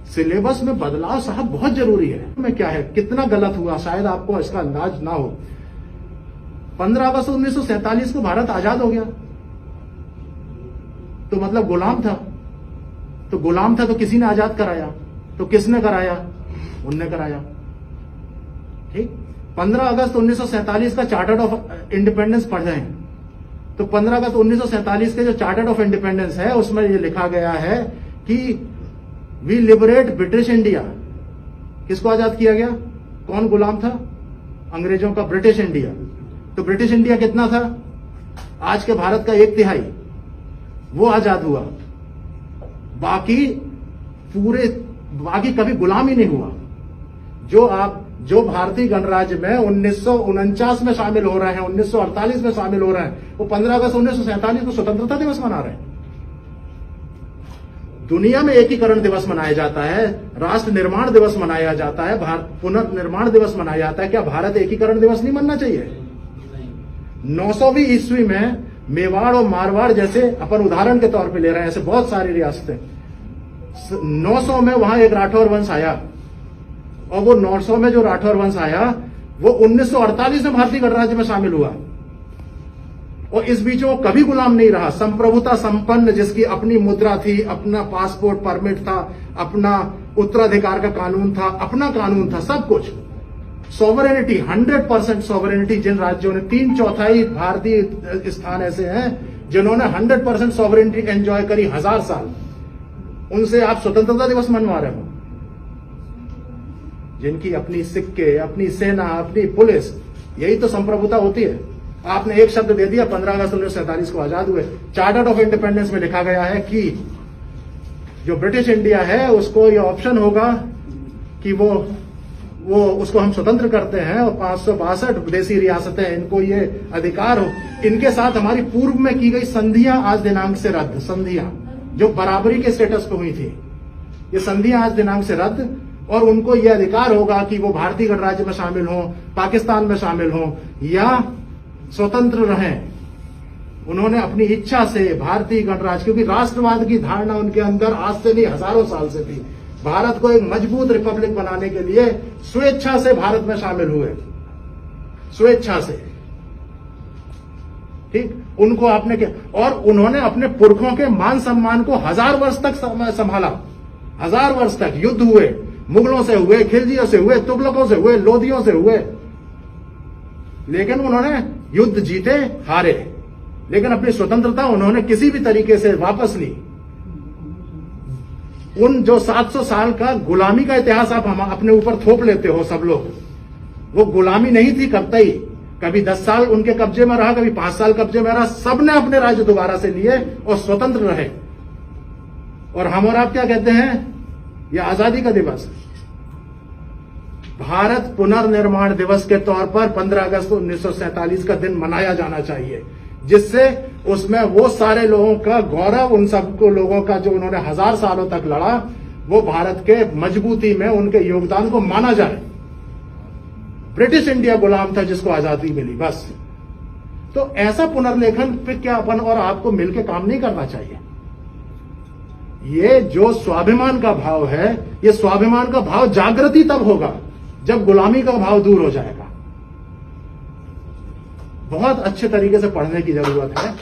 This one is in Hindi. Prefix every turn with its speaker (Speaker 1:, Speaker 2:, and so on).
Speaker 1: सिलेबस में बदलाव साहब बहुत जरूरी है। में क्या है, कितना गलत हुआ शायद आपको इसका अंदाज ना हो। 15 अगस्त 1947 को भारत आजाद हो गया, तो मतलब गुलाम था। तो गुलाम था तो किसी ने आजाद कराया, तो किसने कराया? उनने कराया। ठीक। 15 अगस्त 1947 का चार्टर ऑफ इंडिपेंडेंस पढ़ रहे हैं, तो 15 अगस्त 1947 के जो चार्टर ऑफ इंडिपेंडेंस है उसमें ये लिखा गया है कि वी लिबरेट ब्रिटिश इंडिया। किसको आजाद किया गया? कौन गुलाम था? अंग्रेजों का ब्रिटिश इंडिया। तो ब्रिटिश इंडिया कितना था? आज के भारत का 1/3 वो आजाद हुआ। बाकी कभी गुलाम ही नहीं हुआ। जो भारतीय गणराज्य में 1949 में शामिल हो रहे हैं, 1948 में शामिल हो रहे हैं, वो 15 अगस्त 1947 को स्वतंत्रता दिवस मना रहे हैं। दुनिया में एकीकरण दिवस मनाया जाता है, राष्ट्र निर्माण दिवस मनाया जाता है, पुनर्निर्माण दिवस मनाया जाता है। क्या भारत एकीकरण दिवस नहीं मनना चाहिए? 900वीं ईस्वी में मेवाड़ और मारवाड़ जैसे, अपन उदाहरण के तौर पे ले रहे हैं, ऐसे बहुत सारी रियासतें, 900 में वहां एक राठौर वंश आया, और वो 900 में जो राठौर वंश आया वो 1948 में भारतीय गणराज्य में शामिल हुआ, और इस बीच वो कभी गुलाम नहीं रहा। संप्रभुता संपन्न, जिसकी अपनी मुद्रा थी, अपना पासपोर्ट परमिट था, अपना उत्तराधिकार का कानून था, अपना कानून था, सब कुछ। Sovereignty, 100% sovereignty. जिन राज्यों ने 3/4 भारतीय स्थान ऐसे हैं जिन्होंने 100% सॉवरेनिटी एंजॉय करी 1000 साल, उनसे आप स्वतंत्रता दिवस मनवा रहे हो। जिनकी अपनी सिक्के, अपनी सेना, अपनी पुलिस, यही तो संप्रभुता होती है। आपने एक शब्द दे दिया, 15 अगस्त 1947 को आजाद हुए। चार्टर ऑफ इंडिपेंडेंस में लिखा गया है कि जो ब्रिटिश इंडिया है उसको ये ऑप्शन होगा कि वो उसको हम स्वतंत्र करते हैं, और 562 विदेशी रियासतें, इनको ये अधिकार हो। इनके साथ हमारी पूर्व में की गई संधियां आज दिनांक से रद्द, संधियां जो बराबरी के स्टेटस पे हुई थी, ये संधियां आज दिनांक से रद्द, और उनको यह अधिकार होगा कि वो भारतीय गणराज्य में शामिल हों, पाकिस्तान में शामिल हों, या स्वतंत्र रहें। उन्होंने अपनी इच्छा से भारतीय गणराज्य, क्योंकि राष्ट्रवाद की धारणा उनके अंदर आज से नहीं, हजारों साल से थी। भारत को एक मजबूत रिपब्लिक बनाने के लिए स्वेच्छा से भारत में शामिल हुए, स्वेच्छा से। ठीक। उनको आपने क्या, और उन्होंने अपने पुरखों के मान सम्मान को 1000 वर्ष तक संभाला। 1000 वर्ष तक युद्ध हुए, मुगलों से हुए, खिलजियों से हुए, तुगलकों से हुए, लोदियों से हुए, लेकिन उन्होंने युद्ध जीते, हारे, लेकिन अपनी स्वतंत्रता उन्होंने किसी भी तरीके से वापस ली। उन जो 700 साल का गुलामी का इतिहास आप हम अपने ऊपर थोप लेते हो सब लोग, वो गुलामी नहीं थी कतई। कभी 10 साल उनके कब्जे में रहा, कभी 5 साल कब्जे में रहा, सबने अपने राज्य दोबारा से लिए और स्वतंत्र रहे। और हम और आप क्या कहते हैं? ये आजादी का दिवस। भारत पुनर्निर्माण दिवस के तौर पर 15 अगस्त 1947 का दिन मनाया जाना चाहिए, जिससे उसमें वो सारे लोगों का गौरव, उन सबको लोगों का जो उन्होंने 1000 सालों तक लड़ा, वो भारत के मजबूती में उनके योगदान को माना जाए। ब्रिटिश इंडिया गुलाम था जिसको आजादी मिली, बस। तो ऐसा पुनर्लेखन पे क्या अपन और आपको मिलकर काम नहीं करना चाहिए? ये जो स्वाभिमान का भाव है, ये स्वाभिमान का भाव जागृति तब होगा जब गुलामी का भाव दूर हो जाएगा। बहुत अच्छे तरीके से पढ़ने की जरूरत है।